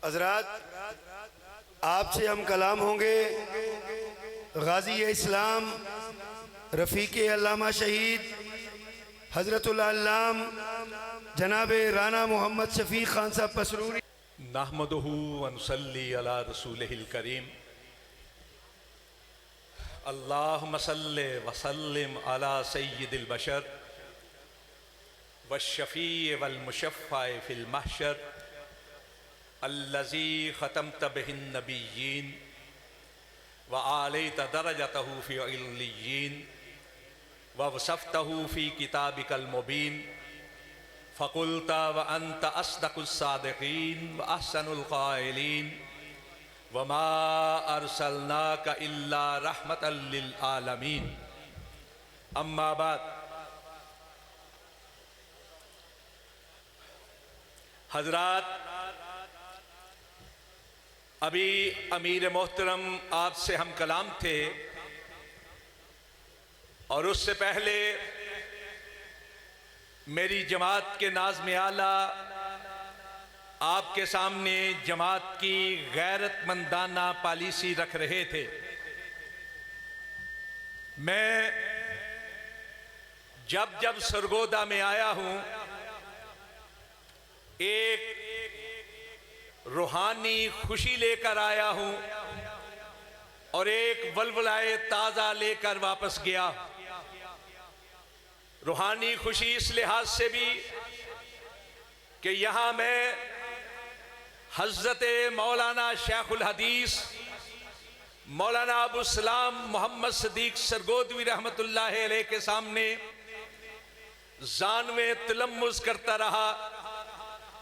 हज़रात आपसे हम कलाम होंगे गाजी इस्लाम रफ़ीक़ अल्लामा शहीद हज़रतुल अल्लाम जनाब राना मोहम्मद शफ़ीक़ खान साहब पसरूरी। नहमदुहु व नुसल्ली अला रसूलिहिल करीम। अल्लाहुम्मा सल्लि व सल्लिम अला सय्यिदिल बशर व शफ़ी वल मुशफ़्फ़ा फ़िल महशर अल्लज़ी ख़तमत बिहिन नबिय्यीन व आलैत दरजतहु फ़ी इल्लिय्यीन व वसफ़तहु फ़ी किताबिकल मुबीन फ़क़ुल्ता व अंत अस्दक़ुस सादिक़ीन व अहसनुल क़ाइलीन व मा अरसलनाका इल्ला रहमतल लिल आलमीन। अम्मा बाद, हज़रात, अभी अमीर मोहतरम आपसे हम कलाम थे और उससे पहले मेरी जमात के नाज़्म आला आपके सामने जमात की गैरतमंदाना पॉलिसी रख रहे थे। मैं जब जब सरगोदा में आया हूं, एक रूहानी खुशी लेकर आया हूं और एक वलवलाए ताज़ा लेकर वापस गया। रूहानी खुशी इस लिहाज से भी कि यहां मैं हज़रत मौलाना शेखुल हदीस मौलाना अबू सलाम मोहम्मद सदीक सरगोदवी रहमतुल्लाह अलैह के सामने जानवे तलम्मुज़ करता रहा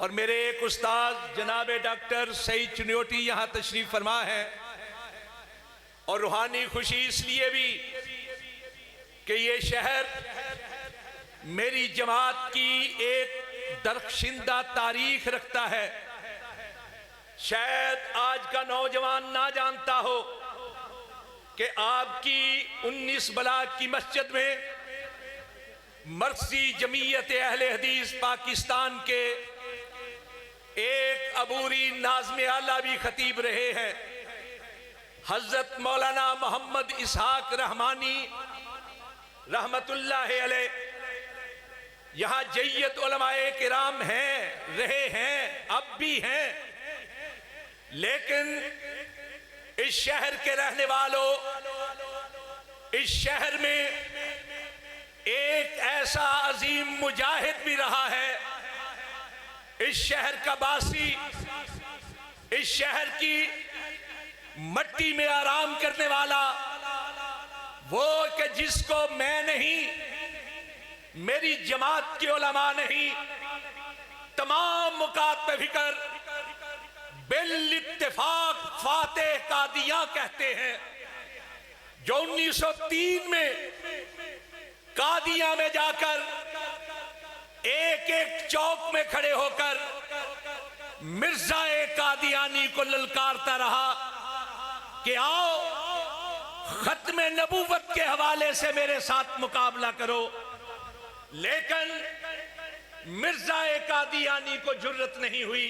और मेरे एक उस्ताद जनाब डॉक्टर सईद चुनियोटी यहां तशरीफ फरमा है। और रूहानी खुशी इसलिए भी कि ये शहर मेरी जमात की एक दरख्शिंदा तारीख रखता है। शायद आज का नौजवान ना जानता हो कि आपकी 19 ब्लॉक की मस्जिद में मर्सी जमीयत अहले हदीस पाकिस्तान के एक अबूरी नाज़्म आला भी खतीब रहे हैं, हज़रत मौलाना मोहम्मद इसहाक रहमानी रहमतुल्लाह अलैह। यहां जय्यत उलमाए किराम हैं, रहे हैं, अब भी हैं, लेकिन इस शहर के रहने वालों, इस शहर में एक ऐसा अजीम मुजाहिद भी रहा है, इस शहर का बासी, इस शहर की मट्टी में आराम करने वाला, वो कि जिसको मैं नहीं, मेरी जमात के उलमा नहीं, तमाम मुकात पे फिकर बिल इत्तेफाक फातेह कादियां कहते हैं, जो 1903 में कादियां में जाकर एक एक चौक में खड़े होकर मिर्जा कादियानी को ललकारता रहा कि आओ खत्म नबूवत के हवाले से मेरे साथ मुकाबला करो। लेकिन मिर्जा कादियानी को जुर्रत नहीं हुई।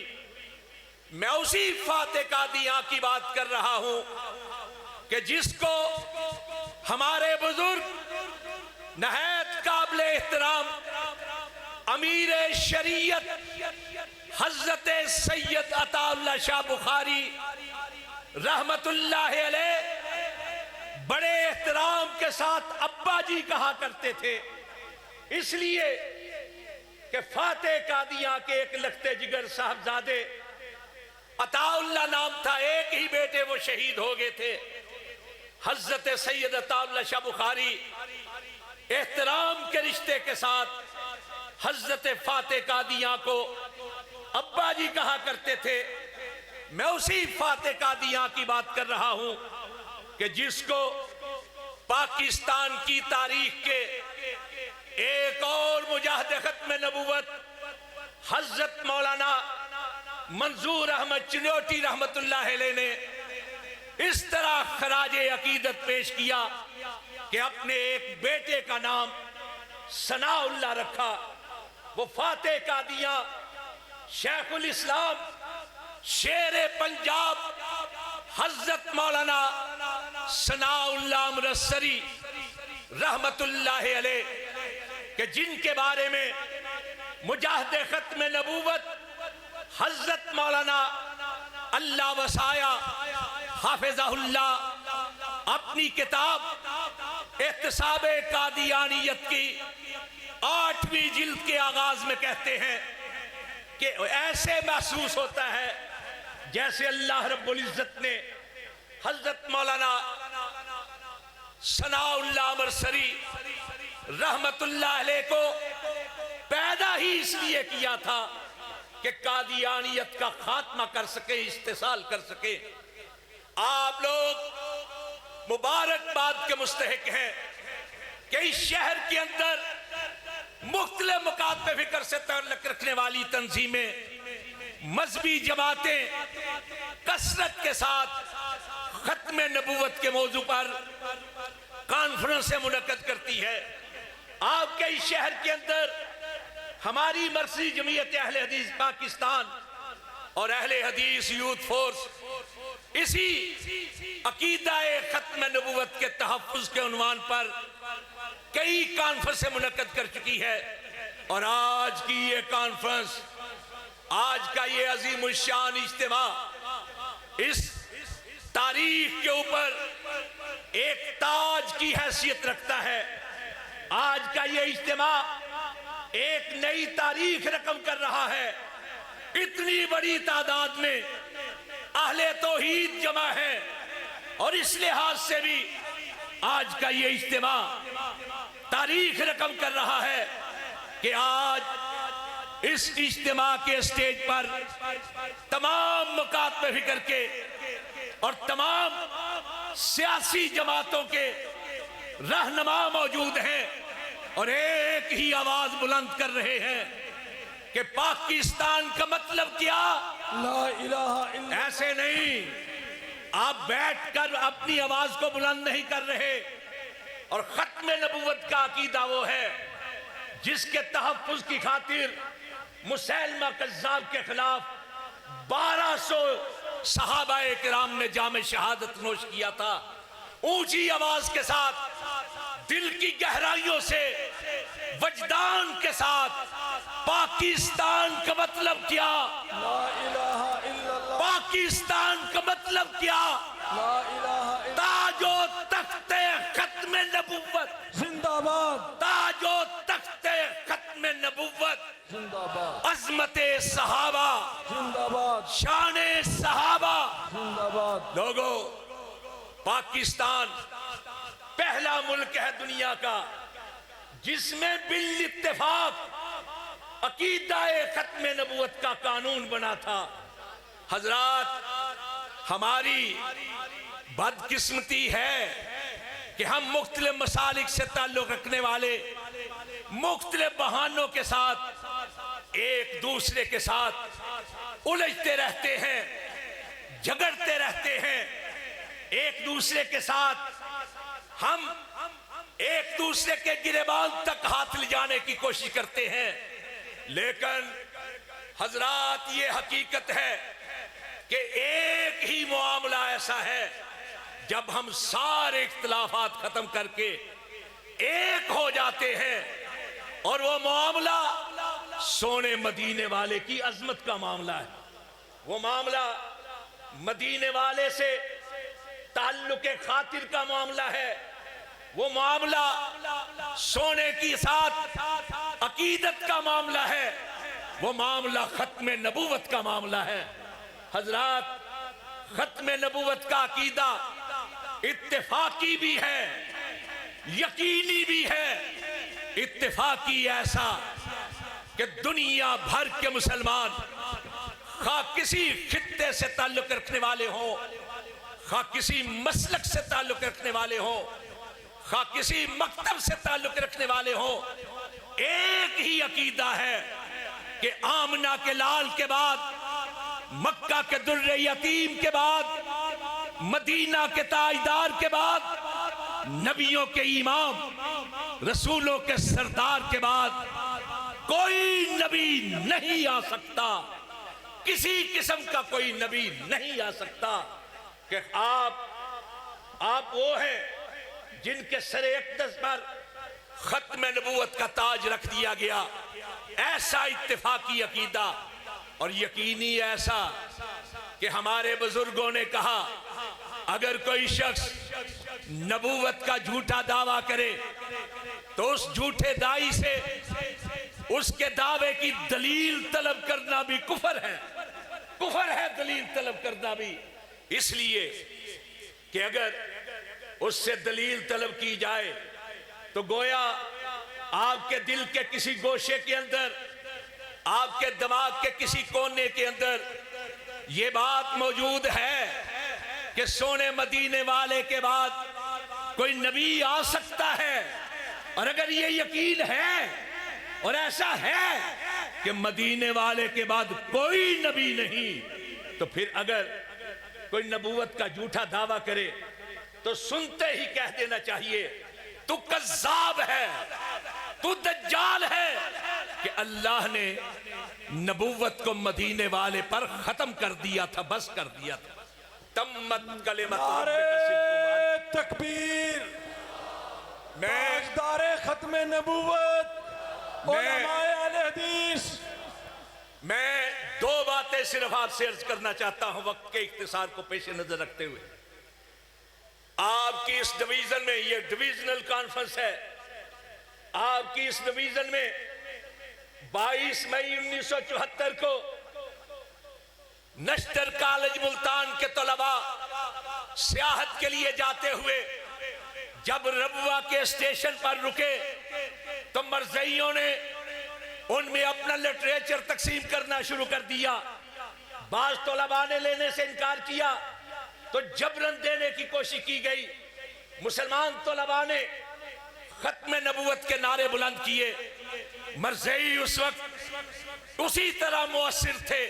मैं उसी फाते कादियां की बात कर रहा हूं कि जिसको हमारे बुजुर्ग नहायत काबिल एहतराम अमीर शरीयत हज़रत सैयद अताउल्लाह शाह बुखारी रहमतुल्लाह अलैह बड़े एहतराम के साथ अब्बा जी कहा करते थे, इसलिए कि फाते कादियां के एक लखते जिगर साहबजादे अताउल्लाह नाम था, एक ही बेटे वो शहीद हो गए थे, हज़रत सैयद अताउल्लाह शाह बुखारी एहतराम के रिश्ते के साथ हज़रत फाते कादियां को अब्बा जी कहा करते थे। मैं उसी फाते कादियां की बात कर रहा हूं कि जिसको पाकिस्तान की तारीख के एक और मुजाहिद खत्म नबूवत हज़रत मौलाना मंजूर अहमद चिन्योटी रहमतुल्लाह अलैह ने इस तरह खराजे अकीदत पेश किया कि अपने एक बेटे का नाम सनाउल्लाह रखा। वो फाते कादियां शेखुल इस्लाम शेर पंजाब हजरत मौलाना सनाउल्लाह अमृतसरी रहमतुल्लाह अलैह के जिनके बारे में मुजाहिद खत्म नबूवत हजरत मौलाना अल्लाह वसाया हाफिज़हुल्लाह अपनी किताब एहतसाबे कादियानियत की 8वीं जिल्द के आगाज में कहते हैं कि ऐसे महसूस होता है जैसे अल्लाह रब्बुल इज्जत ने हजरत मौलाना सनाउल्लाह अमृतसरी रहमतुल्लाह अलैह को पैदा ही इसलिए किया था कि कादियानियत का खात्मा कर सके, इस्तेसाल कर सके। आप लोग मुबारकबाद के मुस्तहिक हैं कि इस शहर के अंदर मुख्तलिफ मकात पे फिक्र से ताल्लुक रखने वाली तंजीमें, मजहबी जमातें कसरत के साथ खत्म नबूवत के मौजू पर कॉन्फ्रेंस मुनक्कद करती है। आपके इस शहर के अंदर हमारी मर्सी जमीयत अहले हदीस पाकिस्तान और अहले हदीस यूथ फोर्स इसी अकीदाए खत्म नबूवत के तहफ़्फ़ुज़ के उन्वान पर कई कॉन्फ्रेंस मुनक्कद कर चुकी है। और आज की ये कॉन्फ्रेंस, आज का ये अजीम शान इज्तिमा इस तारीख के ऊपर एक ताज की हैसियत रखता है। आज का ये इज्तिमा एक नई तारीख रकम कर रहा है। इतनी बड़ी तादाद में अहले तौहीद जमा है और इस लिहाज से भी आज का ये इज्तिमा तारीख रकम कर रहा है कि आज इस इज्तिमा के स्टेज पर तमाम मकात में फिक्र के और तमाम सियासी जमातों के रहनुमा मौजूद हैं और एक ही आवाज बुलंद कर रहे हैं कि पाकिस्तान का मतलब क्या? ला इलाहा इल्लल्लाह। ऐसे नहीं, आप बैठकर अपनी आवाज को बुलंद नहीं कर रहे। और खत्म नबूवत का अकीदा वो है जिसके तहफ़्फ़ुज़ की खातिर मुसैलमा कज़्ज़ाब के खिलाफ 1200 सहाबाए किराम ने जामे शहादत नोश किया था। ऊंची आवाज के साथ, दिल की गहराइयों से, वजदान के साथ, पाकिस्तान का मतलब क्या? ला इलाहा इल्लल्लाह। पाकिस्तान का मतलब क्या? ला इलाहा इल्लल्लाह। ताजो तख्ते खत्म नबूवत जिंदाबाद। ताजो तख्ते खत्म नबूवत जिंदाबाद। अज़मते सहाबा जिंदाबाद। शाने सहाबा। जिंदाबाद। लोगों, पाकिस्तान पहला मुल्क है दुनिया का जिसमें बिल इत्तेफाक अकीदाए खत्म नबूवत का कानून बना था। हजरात, हमारी बदकिस्मती है कि हम मुख्तलिफ मसालिक से ताल्लुक रखने वाले मुख्तलिफ बहानों के साथ एक दूसरे के साथ उलझते रहते हैं, झगड़ते रहते हैं। एक दूसरे के साथ हम एक दूसरे के गिरेबान तक हाथ ले जाने की कोशिश करते हैं। लेकिन हजरात, ये हकीकत है कि एक ही मामला ऐसा है जब हम सारे इख्तिलाफात खत्म करके एक हो जाते हैं, और वो मामला सोने मदीने वाले की अजमत का मामला है। वो मामला मदीने वाले से ताल्लुके खातिर का मामला है। वो मामला सोने की साथ अकीदत का मामला है। वो मामला खत्म नबूवत का मामला है। हजरात, खत्म नबूवत का अकीदा इत्तेफाकी भी है, यकीनी भी है। इत्तेफाकी ऐसा कि दुनिया भर के मुसलमान, खा किसी खित्ते से ताल्लुक रखने वाले हों, खा किसी मसलक से ताल्लुक रखने वाले हों, खा किसी मकतब से ताल्लुक रखने वाले हों, एक ही अकीदा है कि आमना के लाल के बाद, मक्का के दुर्रे यतीम के बाद, मदीना के ताजदार के बाद, नबियों के इमाम, रसूलों के सरदार के बाद कोई नबी नहीं आ सकता। किसी किस्म का कोई नबी नहीं आ सकता कि आप वो हैं जिनके सरे अक़दस पर खत्म नबूवत का ताज रख दिया गया। ऐसा इत्तेफाकी अकीदा और यकीनी ऐसा कि हमारे बुजुर्गों ने कहा, अगर कोई शख्स नबूवत का झूठा दावा करे तो उस झूठे दाई से उसके दावे की दलील तलब करना भी कुफर है दलील तलब करना भी। इसलिए कि अगर उससे दलील तलब की जाए तो गोया आपके दिल के किसी गोशे के अंदर, आपके दिमाग के किसी कोने के अंदर ये बात मौजूद है कि सोने मदीने वाले के बाद कोई नबी आ सकता है। और अगर ये यकीन है और ऐसा है कि मदीने वाले के बाद कोई नबी नहीं, तो फिर अगर कोई नबूवत का झूठा दावा करे तो सुनते ही कह देना चाहिए, तू कज़्ज़ाब है, तू दज्जाल है, कि अल्लाह ने नबूवत को मदीने वाले पर खत्म कर दिया था, बस कर दिया था। तम्मत कलिमत तकबीर, मैं ताजदारे खत्म नबूवत, उलमाए अहले हदीस। मैं दो बातें सिर्फ आपसे अर्ज करना चाहता हूं वक्त के इख्तिसार को पेश नजर रखते हुए। आपकी इस डिवीजन में, ये डिवीजनल कॉन्फ्रेंस है, आपकी इस डिवीजन में 22 मई 1974 को नश्तर कॉलेज मुल्तान के तलबा सियाहत के लिए जाते हुए जब रबवा के स्टेशन पर रुके तो मरज़इयों ने उनमें अपना लिटरेचर तकसीम करना शुरू कर दिया। बाज तलबा ने लेने से इनकार किया तो जबरन देने की कोशिश की गई। मुसलमान तलबा ने खत्म नबूवत के नारे बुलंद किए। मरज़ई उस वक्त उसी तरह मुअस्सिर थे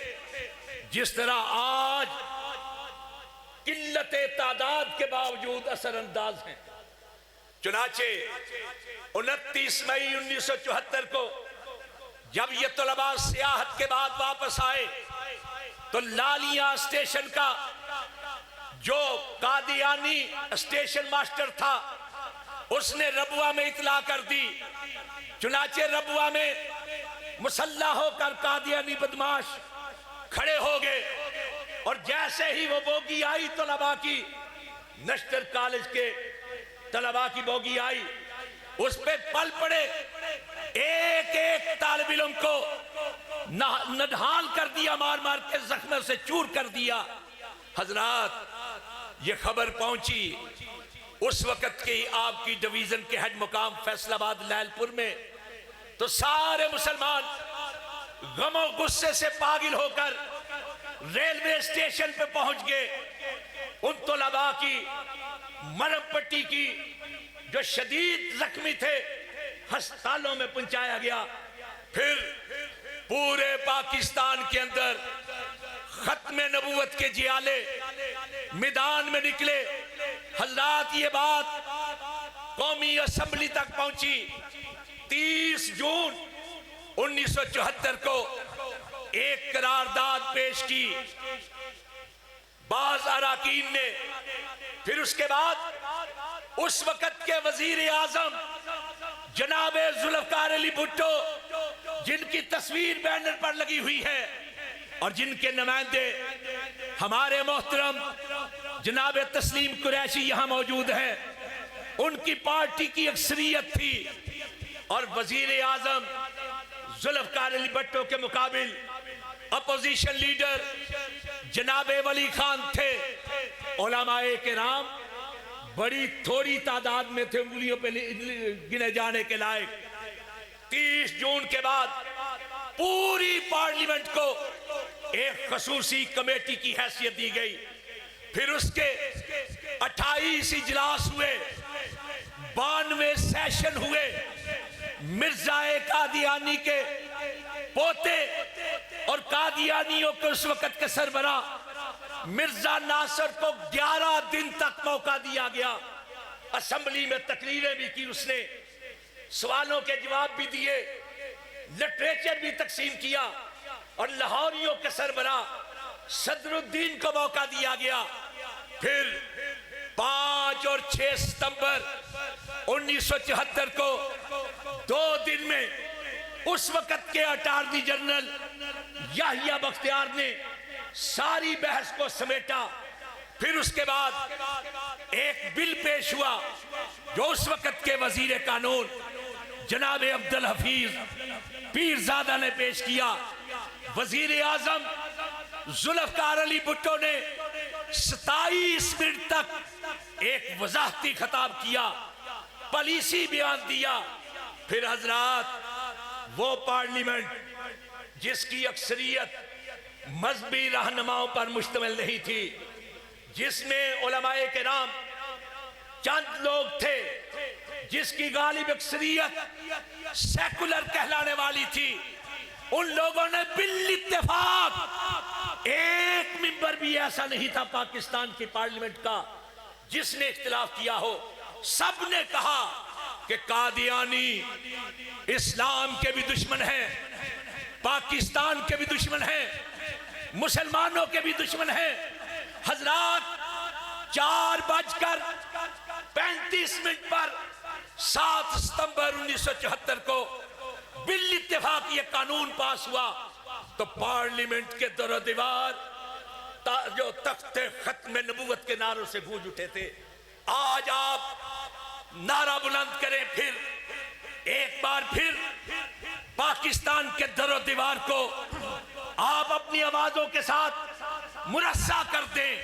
जिस तरह आज किल्लत तादाद के बावजूद असरअंदाज हैं। चुनाचे 29 मई 1974 को जब ये तलबा सियाहत के बाद वापस आए तो लालिया स्टेशन का जो कादियानी स्टेशन मास्टर था उसने रबुआ में इतला कर दी। चुनाचे रबुआ में मुसल्ला होकर कादियानी बदमाश खड़े हो गए और जैसे ही वो बोगी आई तलबा की, नश्तर कॉलेज के तलबा की बोगी आई, उस पे पल पड़े, एक एक तालिब इल्म को नढाल कर दिया, मार मार के जख्म से चूर कर दिया। हजरात, ये खबर पहुंची उस वक्त की आपकी डिवीजन के हेड मुकाम फैसलाबाद लैलपुर में, तो सारे मुसलमान गमो गुस्से से पागल होकर रेलवे स्टेशन पे पहुंच गए। उन तलबा की मरहम पट्टी की जो शदीद जख्मी थे अस्पतालों में पहुंचाया गया। फिर पूरे पाकिस्तान के अंदर खत्म नबूवत के जियाले मैदान में निकले। हज़रात, ये बात कौमी असेंबली तक पहुंची। 30 जून 1974 को एक करारदाद पेश की बाज अराकीन ने। फिर उसके बाद उस वक्त के वजीर आजम जनाबे जुल्फ़िकार अली भुट्टो, जिनकी तस्वीर बैनर पर लगी हुई है और जिनके नुमाइंदे हमारे मोहतरम जनाबे तस्लीम कुरैशी यहां मौजूद है, उनकी पार्टी की अक्सरियत थी। और वजीर आजम जुल्फ़िकार अली भुट्टो के मुकाबिल अपोजिशन लीडर जनाबे वली खान थे। उलमाए किराम बड़ी थोड़ी तादाद में थे, उंगलियों पे गिने जाने के लायक। 30 जून के बाद पूरी पार्लियामेंट को एक खसूसी कमेटी की हैसियत दी गई। फिर उसके 28 इजलास हुए, 92 सेशन हुए। मिर्जाए कादियानी के पोते और कादियानियों के उस वक्त के सरबरा मिर्जा नासिर को 11 दिन तक मौका दिया गया। असेंबली में तकरीरें भी की उसने, सवालों के जवाब भी दिए, लिटरेचर भी तकसीम किया। और लाहौरियों के सरबरा सदरुद्दीन को मौका दिया गया। फिर 5 और 6 सितंबर 1974 को 2 दिन में उस वक्त के अटॉर्नी जनरल याहिया बख्तियार ने सारी बहस को समेटा। फिर उसके बाद एक बिल पेश हुआ जो उस वक्त के वजीर कानून जनाब अब्दुल हफीज पीरजादा ने पेश किया। वजीर आजम जुल्फकार अली भुट्टो ने 27 मिनट तक एक वजाहती खिताब किया, पॉलिसी बयान दिया। फिर हजरात वो पार्लियामेंट जिसकी अक्सरियत मजहबी रहनुमाओं पर मुश्तमिल नहीं थी, जिसमें उलमाए किराम चंद लोग थे, जिसकी गालिब अक्सरियत सेकुलर कहलाने वाली थी, उन लोगों ने बिल इत्तेफाक, एक मिंबर भी ऐसा नहीं था पाकिस्तान की पार्लियामेंट का जिसने इख्तिलाफ किया हो। सब ने कहा कि कादियानी इस्लाम के भी दुश्मन हैं, पाकिस्तान के भी दुश्मन हैं, मुसलमानों के भी दुश्मन हैं। हजरात 4:35 पर 7 सितंबर 1974 को बिल इत्तेफाक ये कानून पास हुआ तो पार्लियामेंट के दरो दीवार जो तख्ते खत्म नबूवत के नारों से गूंज उठे थे। आज आप नारा बुलंद करें, फिर एक बार फिर पाकिस्तान के दरो दीवार को आप अपनी आवाजों के साथ मुरस्सा कर दें।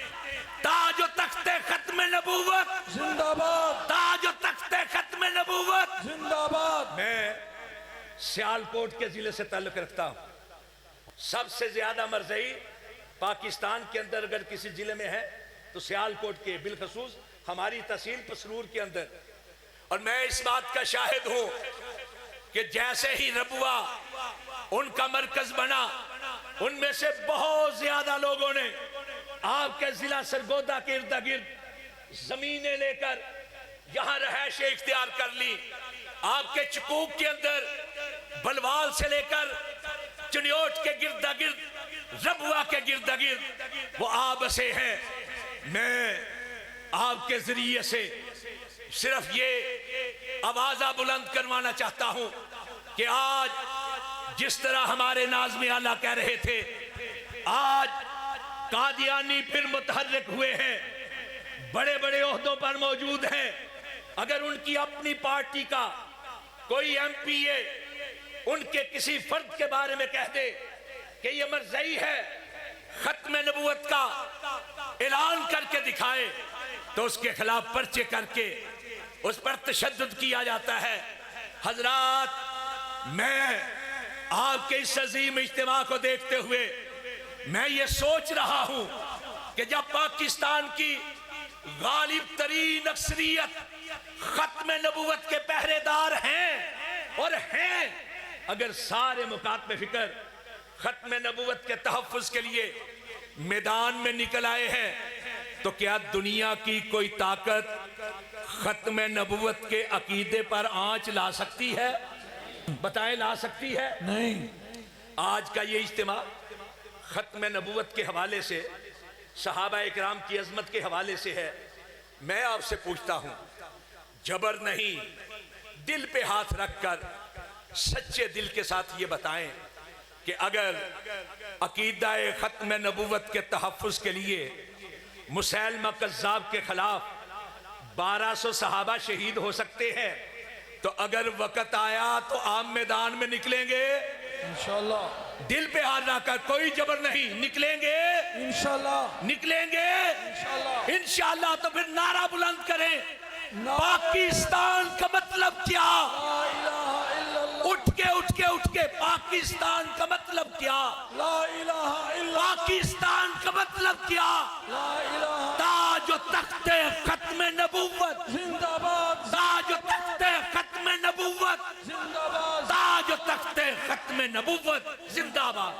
ताजो तख्ते खत्म नबूवत जिंदाबाद, ताजो तख्ते खत्म नबूवत जिंदाबाद। मैं सियालकोट के जिले से ताल्लुक रखता हूं। सबसे ज्यादा मरजई पाकिस्तान के अंदर अगर किसी जिले में है तो सियालकोट के, बिलखसूस हमारी तहसील पसरूर के अंदर। और मैं इस बात का शाहिद हूं कि जैसे ही रबुआ उनका मरकज बना, उनमें से बहुत ज्यादा लोगों ने आपके जिला सरगोदा के इर्द गिर्द जमीनें लेकर यहां रहायश इख्तियार कर ली। आपके चकूक के अंदर बलवाल से लेकर चुनियोट के गिर्द गिर्द, रबुआ के गिर्द गिर्द वो आबसे हैं। मैं आपके जरिए से सिर्फ ये आवाजा बुलंद करवाना चाहता हूं कि आज जिस तरह हमारे नाज़िम आला कह रहे थे, आज कादियानी फिर मुतहर्रिक हुए हैं, बड़े बड़े ओहदों पर मौजूद हैं। अगर उनकी अपनी पार्टी का कोई एमपीए उनके किसी फर्द के बारे में कह दे कि ये मरज़ई है, खत्म नबूवत का ऐलान करके दिखाए, तो उसके खिलाफ पर्चे करके उस पर तशद्दुद किया जाता है। हजरात, मैं आपके इस अजीम इज्तिमा को देखते हुए मैं ये सोच रहा हूं कि जब पाकिस्तान की गालिब तरीन अक्सरियत खत्म नबूवत के पहरेदार हैं और हैं, अगर सारे मुकातब फिक्र खत्म नबूवत के तहफ़्फ़ुज़ के लिए मैदान में निकल आए हैं, तो क्या दुनिया की कोई ताकत खत्म नबूवत के अकीदे पर आंच ला सकती है? बताएं, ला सकती है? नहीं। आज का ये इज्तिमा खत्म नबूवत के हवाले से, सहाबा इकराम की अजमत के हवाले से है। मैं आपसे पूछता हूं, जबर नहीं, दिल पे हाथ रखकर सच्चे दिल के साथ ये बताएं कि अगर अकीदाए खत्म नबूवत के तहफ़्फ़ुज़ के लिए मुसैलमा कज़्ज़ाब के खिलाफ 1200 सहाबा शहीद हो सकते हैं, तो अगर वक़्त आया तो आम मैदान में निकलेंगे इंशाल्लाह। दिल पे हाथ रखकर, कोई जबर नहीं, निकलेंगे इंशाल्लाह, निकलेंगे इंशाल्लाह, इंशाल्लाह। तो फिर नारा बुलंद करें, नारा पाकिस्तान का मतलब क्या? ला इलाहा इल्लल्लाह, उठ के पाकिस्तान का मतलब क्या? ला इलाहा इल्लल्लाह, पाकिस्तान का मतलब क्या? ला इलाहा, ताजो तख्ते खत्म नबूवत जिंदाबाद, ताजो तख्ते खत्म नबूवत, जिंदाबाद। ताजो तख्ते खत्म नबूवत जिंदाबाद।